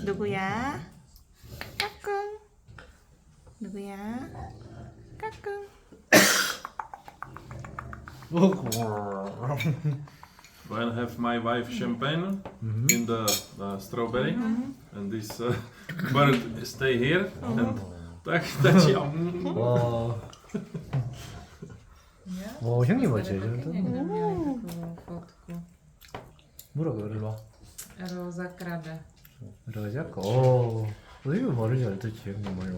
누구야? 까꿍. 누구야? 까꿍. We'll have my wife champagne in the strawberry, and this bird stay here. And that's yum. 와. 와, 형님 맞지? Někdo měl takovou fotku. 뭐라고 일로 와. Rosa Krade. 러자까. 오. 이거 모르지 않지, 형님 말로.